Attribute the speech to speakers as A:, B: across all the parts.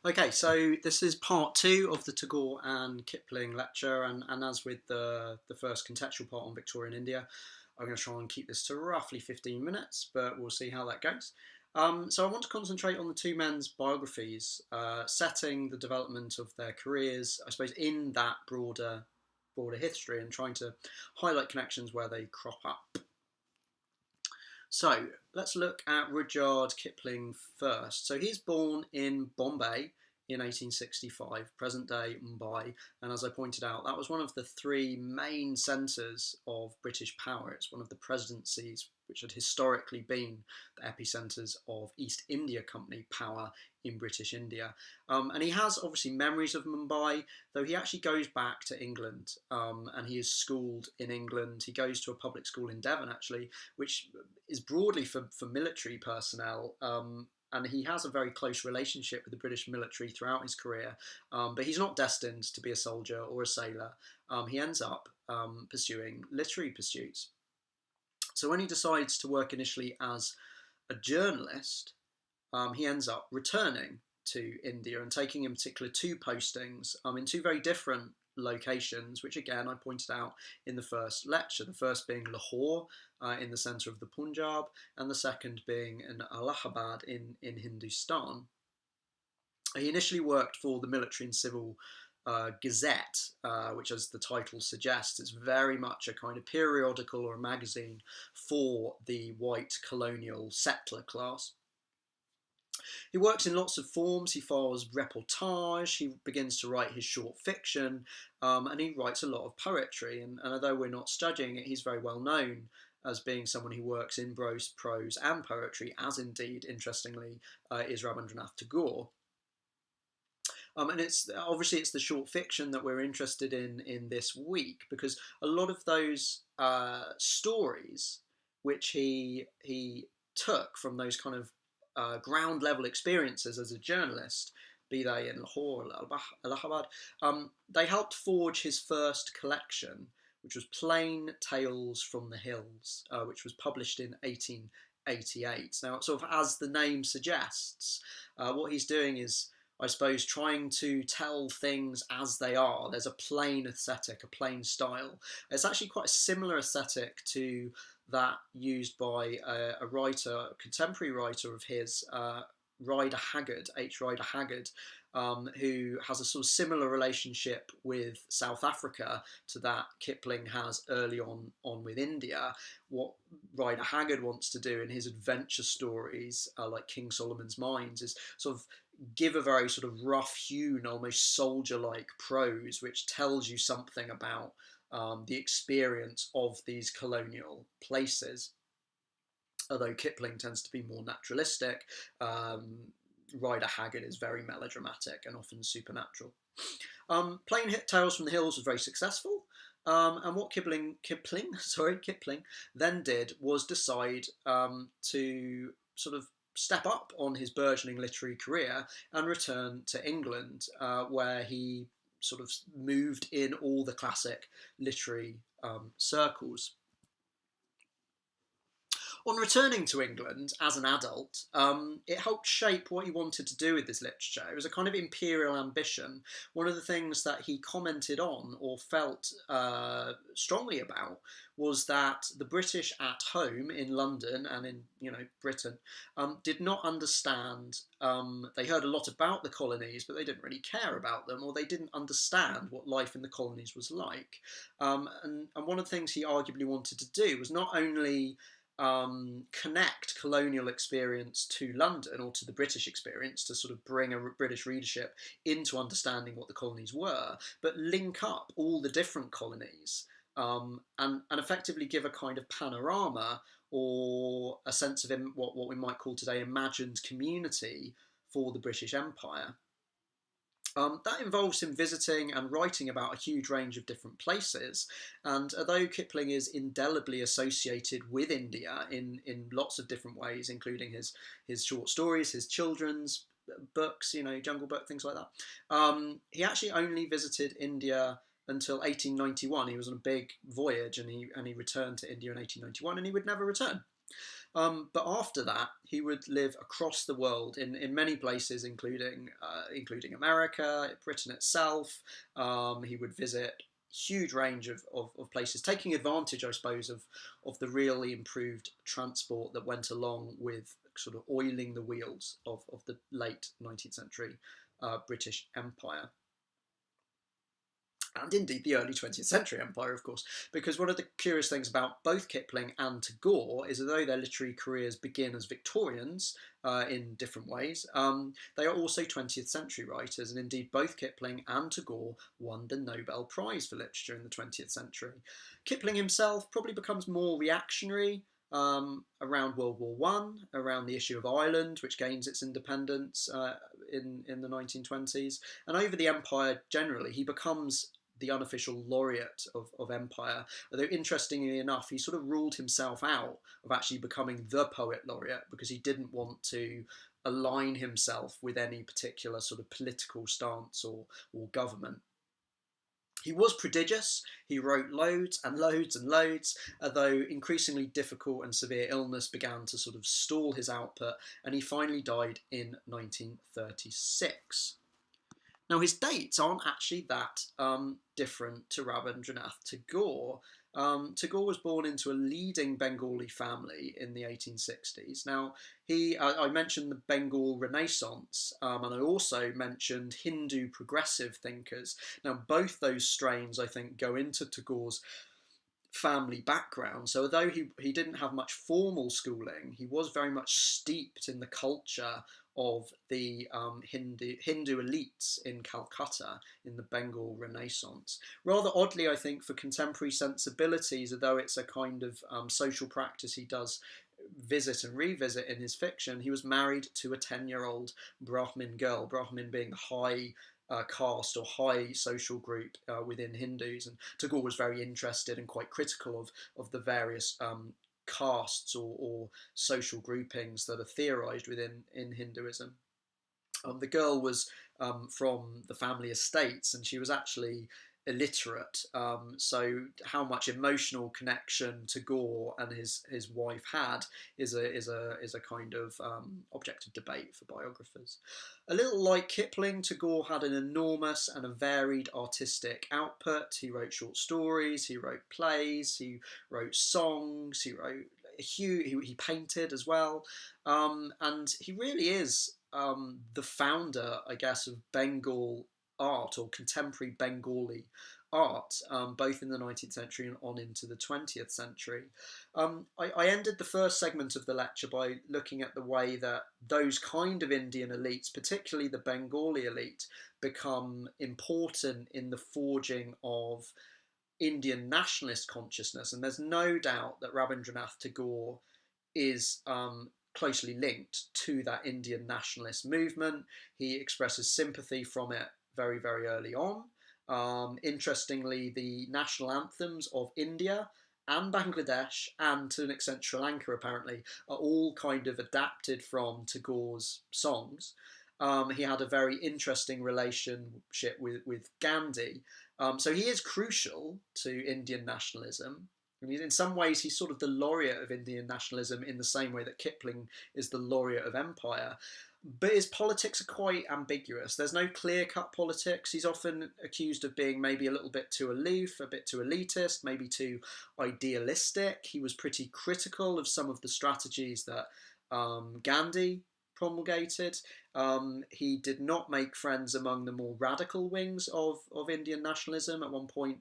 A: Okay, so this is part two of the Tagore and Kipling lecture, and as with the first contextual part on Victorian India, I'm going to try and keep this to roughly 15 minutes, but we'll see how that goes. So I want to concentrate on the two men's biographies, setting the development of their careers, I suppose, in that broader history, and trying to highlight connections where they crop up. So let's look at Rudyard Kipling first. So he's born in Bombay in 1865, present day Mumbai, and as I pointed out, that was one of the three main centres of British power. It's one of the presidencies which had historically been the epicentres of East India Company power in British India. And he has obviously memories of Mumbai, though he actually goes back to England, and he is schooled in England. He goes to a public school in Devon, actually, which is broadly for military personnel. And he has a very close relationship with the British military throughout his career, but he's not destined to be a soldier or a sailor. He ends up pursuing literary pursuits. So when he decides to work initially as a journalist, he ends up returning to India and taking in particular two postings in two very different locations, which again I pointed out in the first lecture. The first being Lahore in the centre of the Punjab, and the second being in Allahabad in Hindustan. He initially worked for the Military and Civil Gazette, which, as the title suggests, is very much a kind of periodical or a magazine for the white colonial settler class. He works in lots of forms. He files reportage, he begins to write his short fiction, and he writes a lot of poetry. And although we're not studying it, he's very well known as being someone who works in prose and poetry, as indeed, interestingly, is Rabindranath Tagore. And it's obviously it's the short fiction that we're interested in this week, because a lot of those stories which he took from those kind of ground level experiences as a journalist, be they in Lahore or Allahabad, they helped forge his first collection, which was Plain Tales from the Hills, which was published in 1888. Now, sort of as the name suggests, what he's doing is, I suppose, trying to tell things as they are. There's a plain aesthetic, a plain style. It's actually quite a similar aesthetic to that used by a writer, a contemporary writer of his, Rider Haggard, H. Rider Haggard, who has a sort of similar relationship with South Africa to that Kipling has early on with India. What Rider Haggard wants to do in his adventure stories, like King Solomon's Mines, is sort of give a very sort of rough-hewn, almost soldier-like prose, which tells you something about the experience of these colonial places. Although Kipling tends to be more naturalistic, Rider Haggard is very melodramatic and often supernatural. Plain Tales from the Hills was very successful, and what Kipling then did was decide to sort of step up on his burgeoning literary career and return to England, where he sort of moved in all the classic literary circles. On returning to England as an adult, it helped shape what he wanted to do with his literature. It was a kind of imperial ambition. One of the things that he commented on or felt strongly about was that the British at home in London and in Britain did not understand. They heard a lot about the colonies, but they didn't really care about them, or they didn't understand what life in the colonies was like. And one of the things he arguably wanted to do was not only connect colonial experience to London or to the British experience to sort of bring a British readership into understanding what the colonies were, but link up all the different colonies and effectively give a kind of panorama or a sense of what we might call today imagined community for the British Empire. That involves him visiting and writing about a huge range of different places. And although Kipling is indelibly associated with India in lots of different ways, including his short stories, his children's books, Jungle Book, things like that, he actually only visited India until 1891. He was on a big voyage and he returned to India in 1891, and he would never return. But after that, he would live across the world in many places, including America, Britain itself. He would visit huge range of places, taking advantage, I suppose, of the really improved transport that went along with sort of oiling the wheels of the late 19th century British Empire. And indeed the early 20th century empire, of course, because one of the curious things about both Kipling and Tagore is, although their literary careers begin as Victorians in different ways, they are also 20th century writers, and indeed both Kipling and Tagore won the Nobel Prize for Literature in the 20th century. Kipling himself probably becomes more reactionary around World War One, around the issue of Ireland, which gains its independence in the 1920s, and over the empire generally. He becomes the unofficial laureate of empire, although interestingly enough, he sort of ruled himself out of actually becoming the poet laureate because he didn't want to align himself with any particular sort of political stance or government. He was prodigious. He wrote loads and loads and loads, although increasingly difficult and severe illness began to sort of stall his output, and he finally died in 1936. Now, his dates aren't actually that different to Rabindranath Tagore. Tagore was born into a leading Bengali family in the 1860s. Now, I mentioned the Bengal Renaissance, and I also mentioned Hindu progressive thinkers. Now, both those strains, I think, go into Tagore's family background. So although he didn't have much formal schooling, he was very much steeped in the culture of the Hindu elites in Calcutta in the Bengal Renaissance. Rather oddly, I think, for contemporary sensibilities, although it's a kind of social practice he does visit and revisit in his fiction, he was married to a 10-year-old Brahmin girl, Brahmin being the high caste or high social group within Hindus, and Tagore was very interested and quite critical of the various castes or social groupings that are theorized within Hinduism. The girl was from the family estates, and she was actually illiterate. So how much emotional connection Tagore and his wife had is a kind of object of debate for biographers. A little like Kipling, Tagore had an enormous and a varied artistic output. He wrote short stories, he wrote plays, he wrote songs, he painted as well, and he really is the founder, I guess, of Bengal art or contemporary Bengali art, both in the 19th century and on into the 20th century. I ended the first segment of the lecture by looking at the way that those kind of Indian elites, particularly the Bengali elite, become important in the forging of Indian nationalist consciousness. And there's no doubt that Rabindranath Tagore is closely linked to that Indian nationalist movement. He expresses sympathy from it very, very early on. Interestingly, the national anthems of India and Bangladesh, and to an extent Sri Lanka apparently, are all kind of adapted from Tagore's songs. He had a very interesting relationship with Gandhi. So he is crucial to Indian nationalism. I mean, in some ways, he's sort of the laureate of Indian nationalism in the same way that Kipling is the laureate of empire. But his politics are quite ambiguous. There's no clear-cut politics. He's often accused of being maybe a little bit too aloof, a bit too elitist, maybe too idealistic. He was pretty critical of some of the strategies that Gandhi promulgated. He did not make friends among the more radical wings of Indian nationalism. At one point,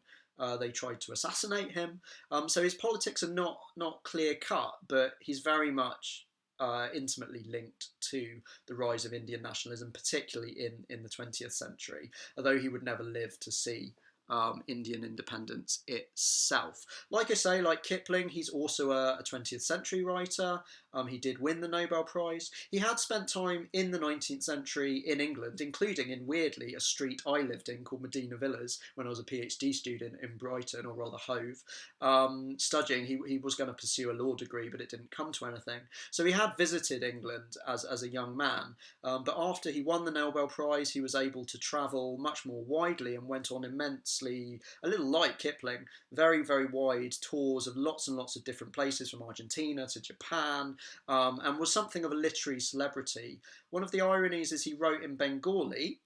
A: they tried to assassinate him. So his politics are not clear cut, but he's very much intimately linked to the rise of Indian nationalism, particularly in the 20th century, although he would never live to see Indian independence itself. Like I say, like Kipling, he's also a 20th century writer. He did win the Nobel Prize. He had spent time in the 19th century in England, including in, weirdly, a street I lived in called Medina Villas when I was a PhD student in Brighton, or rather Hove, studying. He was going to pursue a law degree, but it didn't come to anything. So he had visited England as a young man, but after he won the Nobel Prize, he was able to travel much more widely and went on immensely, a little like Kipling, very, very wide tours of lots and lots of different places, from Argentina to Japan, and was something of a literary celebrity. One of the ironies is he wrote in Bengali,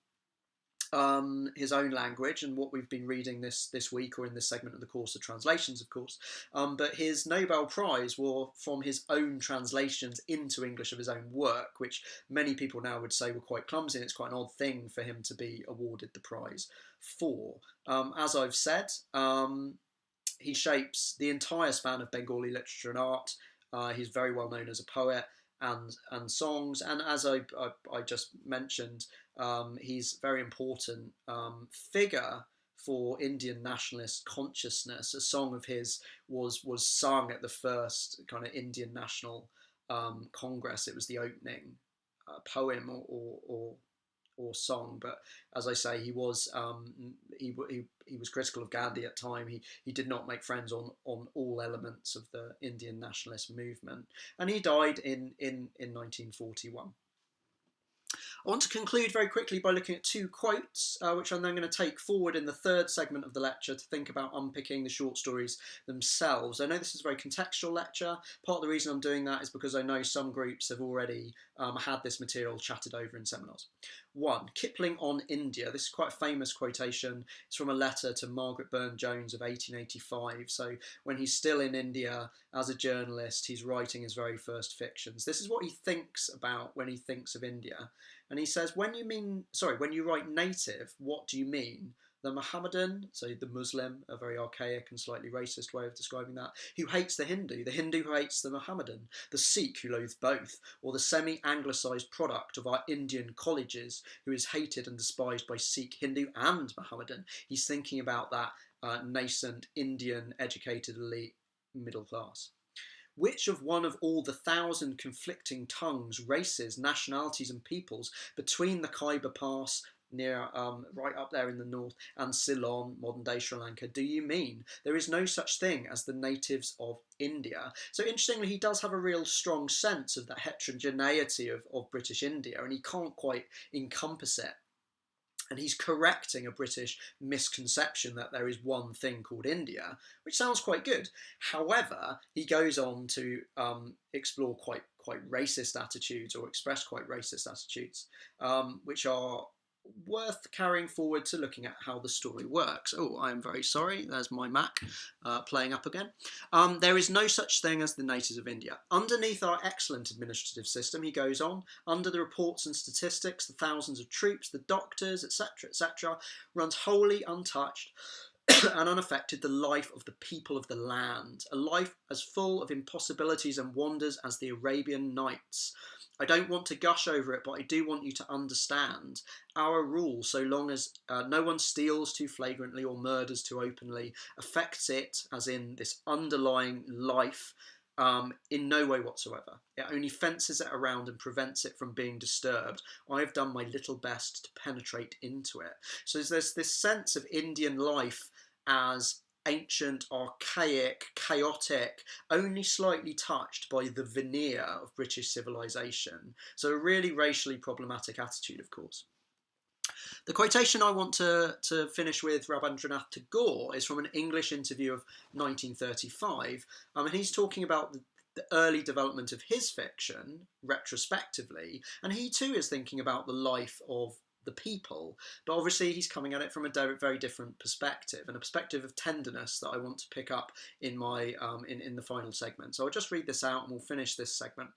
A: his own language, and what we've been reading this week or in this segment of the course of translations, of course. But his Nobel Prize were from his own translations into English of his own work, which many people now would say were quite clumsy, and it's quite an odd thing for him to be awarded the prize for. As I've said, he shapes the entire span of Bengali literature and art. He's very well known as a poet and songs, and as I just mentioned, he's a very important figure for Indian nationalist consciousness. A song of his was sung at the first kind of Indian National Congress. It was the opening poem or song, but as I say, he was critical of Gandhi at time. He did not make friends on all elements of the Indian nationalist movement, and he died in 1941. I want to conclude very quickly by looking at two quotes, which I'm then going to take forward in the third segment of the lecture to think about unpicking the short stories themselves. I know this is a very contextual lecture. Part of the reason I'm doing that is because I know some groups have already had this material chatted over in seminars. 1. Kipling on India. This is quite a famous quotation. It's from a letter to Margaret Burne-Jones of 1885. So when he's still in India as a journalist, he's writing his very first fictions. This is what he thinks about when he thinks of India. And he says, when you write native, what do you mean? The Mohammedan, so the Muslim, a very archaic and slightly racist way of describing that, who hates the Hindu who hates the Mohammedan, the Sikh who loathes both, or the semi-anglicised product of our Indian colleges who is hated and despised by Sikh, Hindu and Mohammedan. He's thinking about that nascent Indian educated elite middle class. Which of one of all the 1,000 conflicting tongues, races, nationalities and peoples between the Khyber Pass, near right up there in the north, and Ceylon, modern-day Sri Lanka, do you mean? There is no such thing as the natives of India. So interestingly, he does have a real strong sense of that heterogeneity of British India, and he can't quite encompass it. And he's correcting a British misconception that there is one thing called India, which sounds quite good. However, he goes on to explore quite racist attitudes, or express quite racist attitudes, which are worth carrying forward to looking at how the story works. Oh, I'm very sorry. There's my Mac playing up again. There is no such thing as the natives of India. Underneath our excellent administrative system, he goes on, under the reports and statistics, the thousands of troops, the doctors, etc., runs wholly untouched and unaffected the life of the people of the land, a life as full of impossibilities and wonders as the Arabian Nights. I don't want to gush over it, but I do want you to understand our rule, so long as no one steals too flagrantly or murders too openly, affects it, as in this underlying life, in no way whatsoever. It only fences it around and prevents it from being disturbed. I've done my little best to penetrate into it. So there's this sense of Indian life as ancient, archaic, chaotic, only slightly touched by the veneer of British civilization. So a really racially problematic attitude, of course. The quotation I want to finish with Rabindranath Tagore is from an English interview of 1935, and he's talking about the early development of his fiction, retrospectively, and he too is thinking about the life of the people, but obviously he's coming at it from a very different perspective, and a perspective of tenderness that I want to pick up in my in the final segment. So I'll just read this out and we'll finish this segment.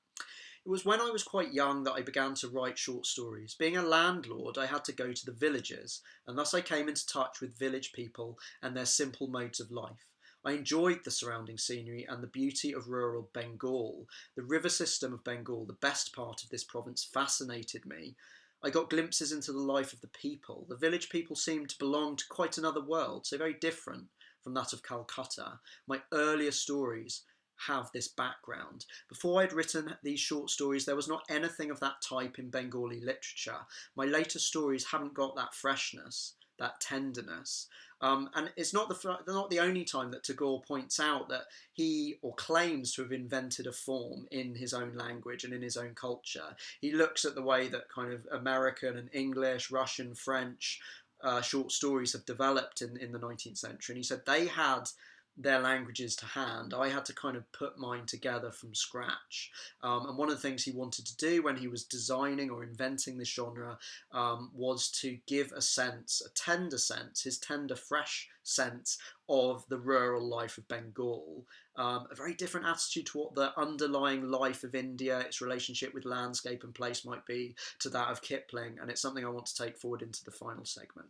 A: It was when I was quite young that I began to write short stories. Being a landlord, I had to go to the villages, and thus I came into touch with village people and their simple modes of life. I enjoyed the surrounding scenery and the beauty of rural Bengal. The river system of Bengal, the best part of this province, fascinated me. I got glimpses into the life of the people. The village people seemed to belong to quite another world, so very different from that of Calcutta. My earlier stories have this background. Before I'd written these short stories, there was not anything of that type in Bengali literature. My later stories haven't got that freshness, that tenderness. And it's not the only time that Tagore points out that he, or claims to have invented a form in his own language and in his own culture. He looks at the way that kind of American and English, Russian, French short stories have developed in the 19th century. And he said they had their languages to hand. I had to kind of put mine together from scratch. And one of the things he wanted to do when he was designing or inventing this genre was to give a sense, a tender sense, his tender, fresh sense of the rural life of Bengal. A very different attitude to what the underlying life of India, its relationship with landscape and place might be, to that of Kipling. And it's something I want to take forward into the final segment.